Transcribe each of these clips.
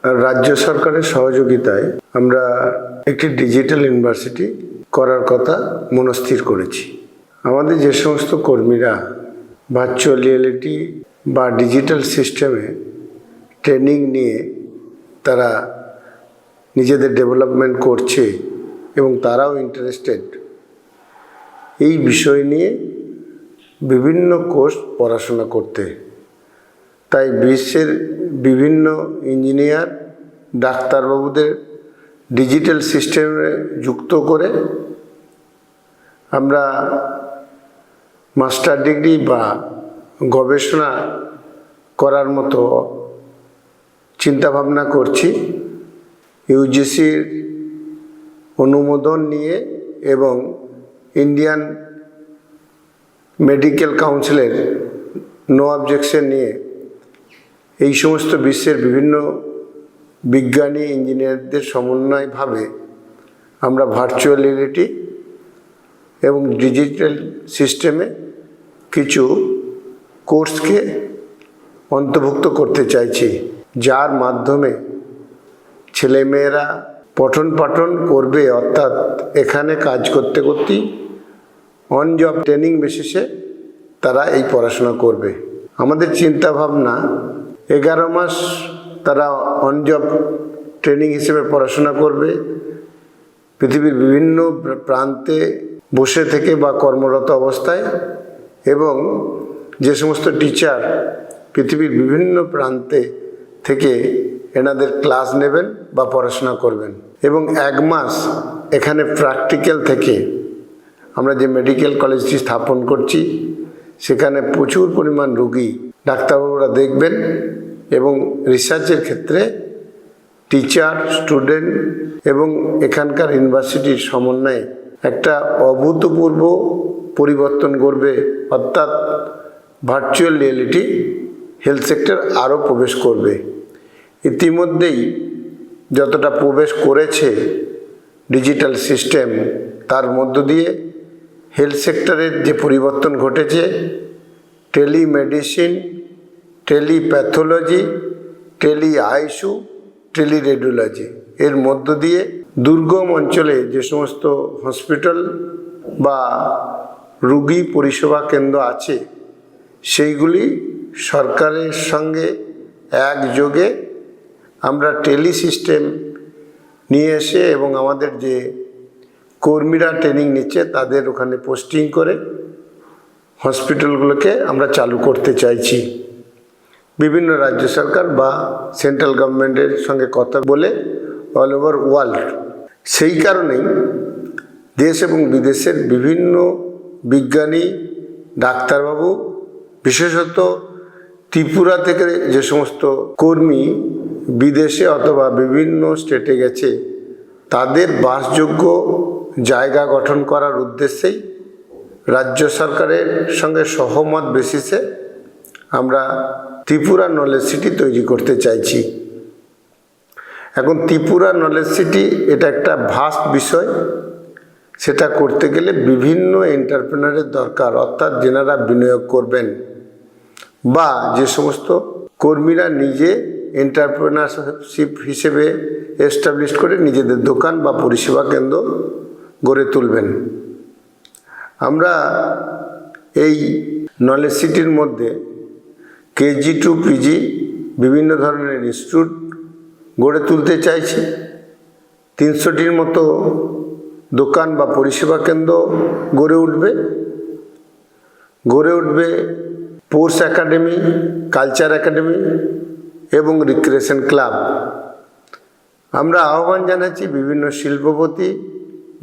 রাজ্য সরকারের সহযোগিতায় আমরা একটি ডিজিটাল ইউনিভার্সিটি করার কথা মনস্থির করেছি। আমাদের যে সমস্ত কর্মীরা ভার্চুয়াল রিয়েলিটি বা ডিজিটাল সিস্টেমে ট্রেনিং নিয়ে তারা নিজেদের ডেভেলপমেন্ট করছে এবং তারাও ইন্টারেস্টেড এই বিষয় নিয়ে বিভিন্ন কোর্স পড়াশোনা করতে, তাই বিশ্বের বিভিন্ন ইঞ্জিনিয়ার ডাক্তারবাবুদের ডিজিটাল সিস্টেমে যুক্ত করে আমরা মাস্টার ডিগ্রি বা গবেষণা করার মতো চিন্তাভাবনা করছি। ইউজিসির অনুমোদন নিয়ে এবং ইন্ডিয়ান মেডিকেল কাউন্সিলের নো অবজেকশন নিয়ে এই সমস্ত বিশ্বের বিভিন্ন বিজ্ঞানী ইঞ্জিনিয়ারদের সমন্বয়ভাবে আমরা ভার্চুয়াল রিয়েলিটি এবং ডিজিটাল সিস্টেমে কিছু কোর্সকে অন্তর্ভুক্ত করতে চাইছি, যার মাধ্যমে ছেলেমেয়েরা পঠন পাঠন করবে, অর্থাৎ এখানে কাজ করতে করতেই অন জব ট্রেনিং বেসিসে তারা এই পড়াশোনা করবে। আমাদের চিন্তা ভাবনা 11 মাস তারা অন জব ট্রেনিং হিসেবে পড়াশোনা করবে, পৃথিবীর বিভিন্ন প্রান্তে বসে থেকে বা কর্মরত অবস্থায়, এবং যে সমস্ত টিচার পৃথিবীর বিভিন্ন প্রান্তে থেকে এনাদের ক্লাস নেবেন বা পড়াশোনা করবেন, এবং 1 মাস এখানে প্র্যাকটিক্যাল থেকে আমরা যে মেডিকেল কলেজটি স্থাপন করছি সেখানে প্রচুর পরিমাণ রোগী ডাক্তারবাবুরা দেখবেন এবং রিসার্চের ক্ষেত্রে টিচার, স্টুডেন্ট এবং এখানকার ইউনিভার্সিটির সমন্বয়ে একটা অভূতপূর্ব পরিবর্তন করবে, অর্থাৎ ভার্চুয়াল রিয়েলিটি হেলথ সেক্টর আরও প্রবেশ করবে। ইতিমধ্যেই যতটা প্রবেশ করেছে ডিজিটাল সিস্টেম, তার মধ্য দিয়ে হেলথ সেক্টরের যে পরিবর্তন ঘটেছে, টেলিমেডিসিন, টেলিপ্যাথোলজি, টেলিআইসিইউ, টেলিরেডিওলজি এর মধ্য দিয়ে দুর্গম অঞ্চলে যে সমস্ত হসপিটাল বা রোগী পরিষেবা কেন্দ্র আছে সেইগুলি সরকারের সঙ্গে একযোগে আমরা টেলি সিস্টেম নিয়ে এসে এবং আমাদের যে কর্মীরা ট্রেনিং নিচ্ছে তাদের ওখানে পোস্টিং করে হসপিটালগুলোকে আমরা চালু করতে চাইছি। বিভিন্ন রাজ্য সরকার বা সেন্ট্রাল গভর্নমেন্টের সঙ্গে কথা বলে অল ওভার ওয়ার্ল্ড। সেই কারণেই দেশ এবং বিদেশের বিভিন্ন বিজ্ঞানী, ডাক্তারবাবু, বিশেষত ত্রিপুরা থেকে যে সমস্ত কর্মী বিদেশে অথবা বিভিন্ন স্টেটে গেছে তাদের বাসযোগ্য জায়গা গঠন করার উদ্দেশ্যেই রাজ্য সরকারের সঙ্গে সহমত বেসিসে আমরা ত্রিপুরা নলেজ সিটি তৈরি করতে চাইছি। এখন ত্রিপুরা নলেজ সিটি এটা একটা ভাস্ট বিষয়, সেটা করতে গেলে বিভিন্ন এন্টারপ্রেনারের দরকার, অর্থাৎ যেনারা বিনিয়োগ করবেন বা যে সমস্ত কর্মীরা নিজে এন্টারপ্রেনারশিপ হিসেবে এস্টাবলিশ করে নিজেদের দোকান বা পরিষেবা কেন্দ্র গড়ে তুলবেন। আমরা এই নলেজ সিটির মধ্যে কেজি টু পিজি বিভিন্ন ধরনের ইনস্টিটিউট গড়ে তুলতে চাইছি। 300টির মতো দোকান বা পরিষেবা কেন্দ্র গড়ে উঠবে স্পোর্টস একাডেমি, কালচার একাডেমি এবং রিক্রিয়েশন ক্লাব। আমরা আহ্বান জানাচ্ছি বিভিন্ন শিল্পপতি,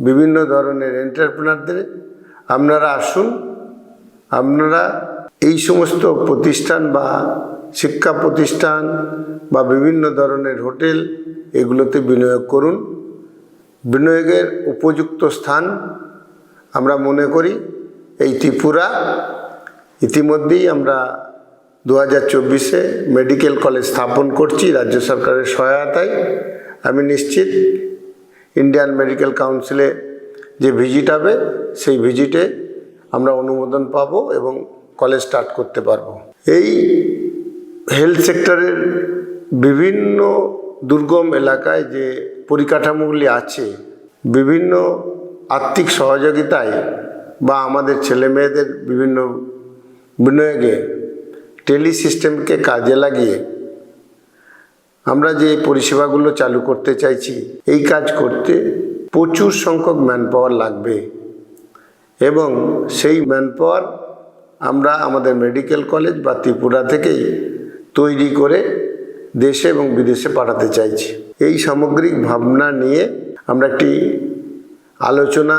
বিভিন্ন ধরনের এন্টারপ্রেনারদের, আপনারা আসুন, আপনারা এই সমস্ত প্রতিষ্ঠান বা শিক্ষা প্রতিষ্ঠান বা বিভিন্ন ধরনের হোটেল এগুলোতে বিনিয়োগ করুন। বিনিয়োগের উপযুক্ত স্থান আমরা মনে করি এই ত্রিপুরা। ইতিমধ্যেই আমরা 2024-এ মেডিকেল কলেজ স্থাপন করছি রাজ্য সরকারের সহায়তায়। আমি নিশ্চিত ইন্ডিয়ান মেডিকেল কাউন্সিলে যে ভিজিট হবে সেই ভিজিটে আমরা অনুমোদন পাবো এবং কলেজ স্টার্ট করতে পারবো। এই হেলথ সেক্টরের বিভিন্ন দুর্গম এলাকায় যে পরিকাঠামোগুলি আছে, বিভিন্ন আর্থিক সহযোগিতায় বা আমাদের ছেলেমেয়েদের বিভিন্ন বিনিয়োগে টেলি সিস্টেমকে কাজে লাগিয়ে আমরা যে পরিষেবাগুলো চালু করতে চাইছি, এই কাজ করতে প্রচুর সংখ্যক ম্যান পাওয়ার লাগবে এবং সেই ম্যান পাওয়ার আমরা আমাদের মেডিকেল কলেজ বা ত্রিপুরা থেকেই তৈরি করে দেশে এবং বিদেশে পাঠাতে চাইছি। এই সামগ্রিক ভাবনা নিয়ে আমরা একটি আলোচনা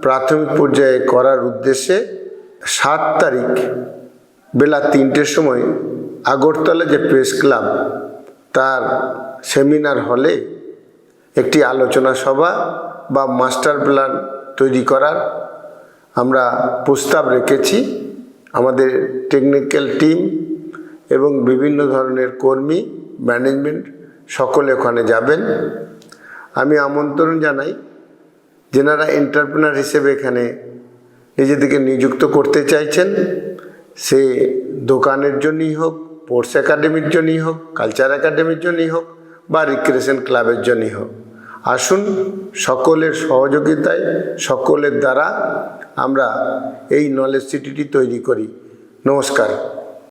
প্রাথমিক পর্যায়ে করার উদ্দেশ্যে 7 তারিখ বেলা 3টের সময় আগরতলা যে প্রেস ক্লাব তার সেমিনার হলে একটি আলোচনা সভা বা মাস্টার প্ল্যান তৈরি করার আমরা প্রস্তাব রেখেছি। আমাদের টেকনিক্যাল টিম এবং বিভিন্ন ধরনের কর্মী, ম্যানেজমেন্ট সকলে ওখানে যাবেন। আমি আমন্ত্রণ জানাই যেনারা এন্টারপ্রেনার হিসেবে এখানে নিজেদেরকে নিযুক্ত করতে চাইছেন, সে দোকানের জন্যই হোক, স্পোর্টস একাডেমির জন্যই হোক, কালচার একাডেমির জন্যই হোক বা রিক্রিয়েশন ক্লাবের জন্যই হোক, আসুন সকলের সহযোগিতায়, সকলের দ্বারা আমরা এই নলেজ সিটিটি তৈরি করি। নমস্কার।